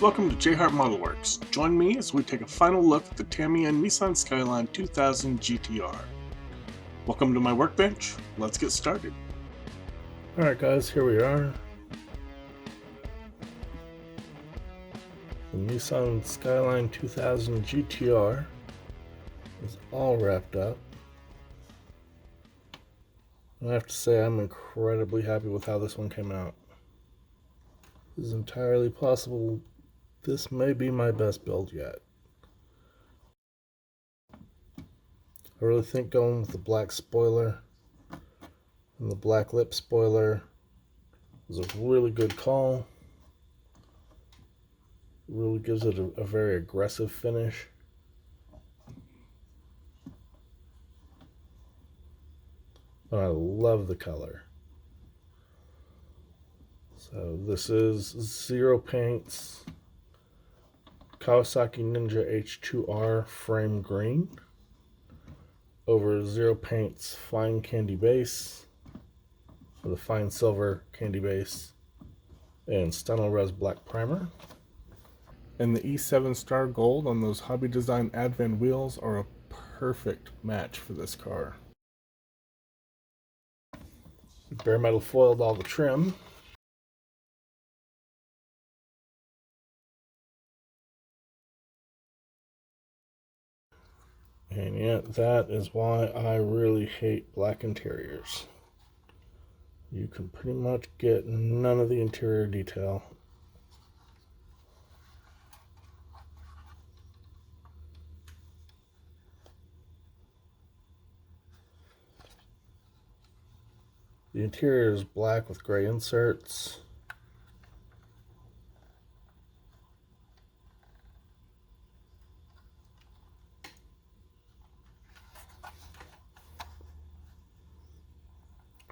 Welcome to Jhart Modelworks. Join me as we take a final look at the Tamiya Nissan Skyline 2000 GTR. Welcome to my workbench. Let's get started. Alright guys, here we are. The Nissan Skyline 2000 GTR is all wrapped up. I have to say I'm incredibly happy with how this one came out. It is entirely possible this may be my best build yet. I really think going with the black spoiler and the black lip spoiler was a really good call. It really gives it a very aggressive finish. I love the color. So this is Zero Paints Kawasaki Ninja H2R Frame Green over Zero Paints Fine Candy Base with a Fine Silver Candy Base and Steno-Res Black Primer. And the E7 Star Gold on those Hobby Design Advan wheels are a perfect match for this car. Bare metal foiled all the trim. And yet that is why I really hate black interiors. You can pretty much get none of the interior detail. The interior is black with gray inserts.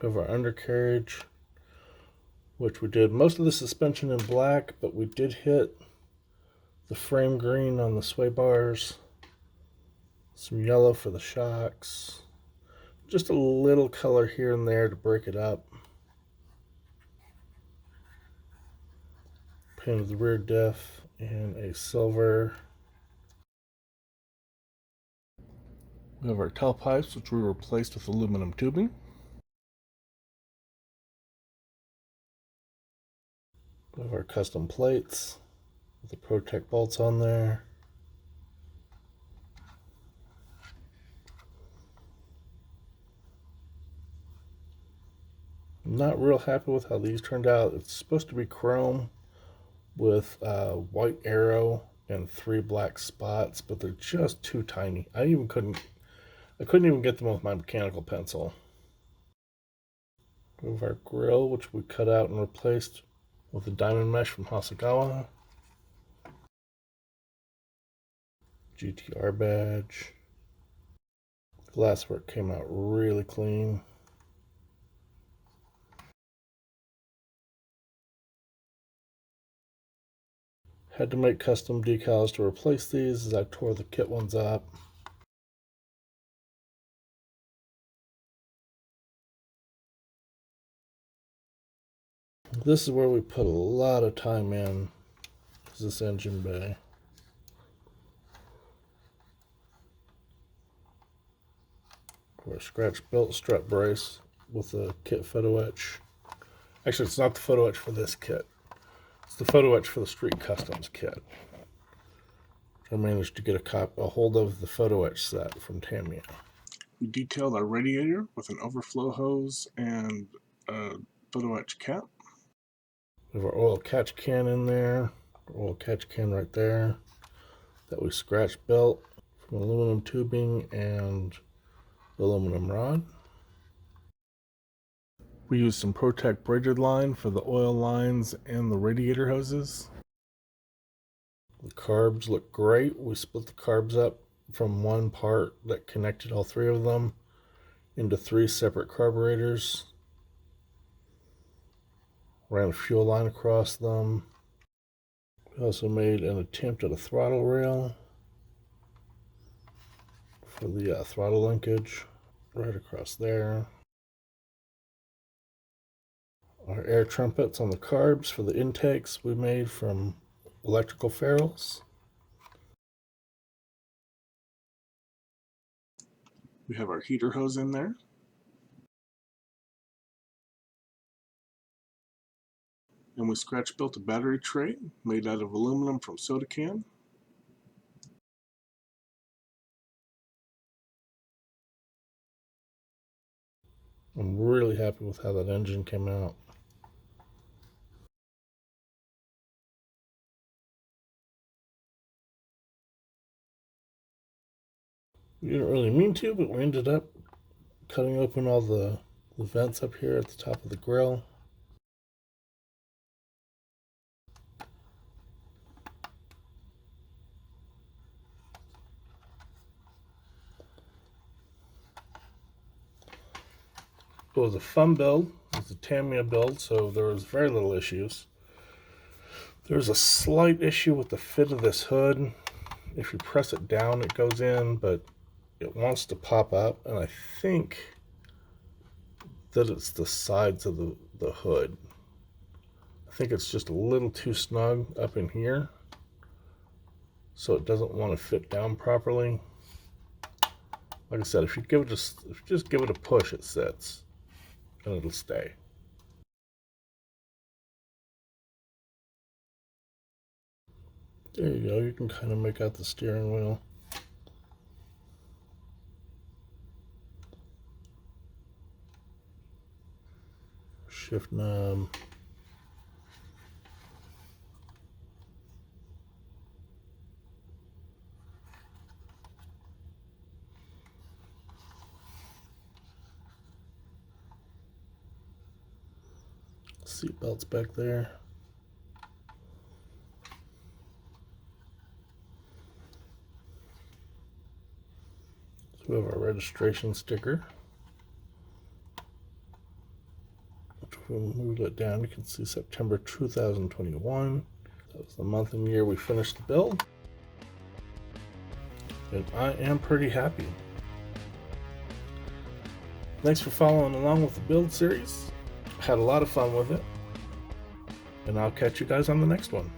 We have our undercarriage, which we did most of the suspension in black, but we did hit the frame green on the sway bars, some yellow for the shocks, just a little color here and there to break it up. Painted the rear diff in a silver. We have our tailpipes, which we replaced with aluminum tubing. We have our custom plates with the Protect bolts on there. I'm not real happy with how these turned out. It's supposed to be chrome with white arrow and 3 black spots, but they're just too tiny. I couldn't even get them with my mechanical pencil. We have our grill, which we cut out and replaced with a diamond mesh from Hasegawa. GTR badge. Glasswork came out really clean. Had to make custom decals to replace these as I tore the kit ones up. This is where we put a lot of time in, is this engine bay. Our scratch built strut brace with a kit photo etch. Actually, it's not the photo etch for this kit. It's the photo etch for the Street Customs kit. I managed to get a hold of the photo etch set from Tamiya. We detailed our radiator with an overflow hose and a photo etch cap. We have our oil catch can in there, oil catch can right there, that we scratch built from aluminum tubing and aluminum rod. We used some Protect braided line for the oil lines and the radiator hoses. The carbs look great. We split the carbs up from one part that connected all 3 of them into 3 separate carburetors. Ran a fuel line across them. We also made an attempt at a throttle rail for the throttle linkage right across there. Our air trumpets on the carbs for the intakes we made from electrical ferrules. We have our heater hose in there. And we scratch built a battery tray made out of aluminum from soda can. I'm really happy with how that engine came out. We didn't really mean to, but we ended up cutting open all the vents up here at the top of the grill. It was a fun build. It was a Tamiya build, so there was very little issues. There's a slight issue with the fit of this hood. If you press it down, it goes in, but it wants to pop up, and I think that it's the sides of the hood. I think it's just a little too snug up in here, so it doesn't want to fit down properly. Like I said, if you just give it a push, it sits, and it'll stay. There you go. You can kind of make out the steering wheel. Shift knob. Seat belts back there. So we have our registration sticker. If we move it down, you can see September 2021. That was the month and year we finished the build. And I am pretty happy. Thanks for following along with the build series. Had a lot of fun with it. And I'll catch you guys on the next one.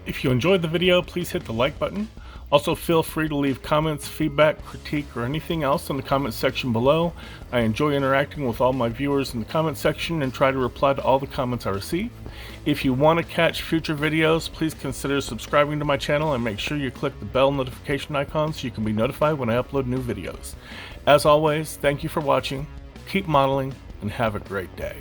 If you enjoyed the video, please hit the like button. Also, feel free to leave comments, feedback, critique, or anything else in the comment section below. I enjoy interacting with all my viewers in the comment section and try to reply to all the comments I receive. If you want to catch future videos, please consider subscribing to my channel and make sure you click the bell notification icon so you can be notified when I upload new videos. As always, thank you for watching, keep modeling, and have a great day.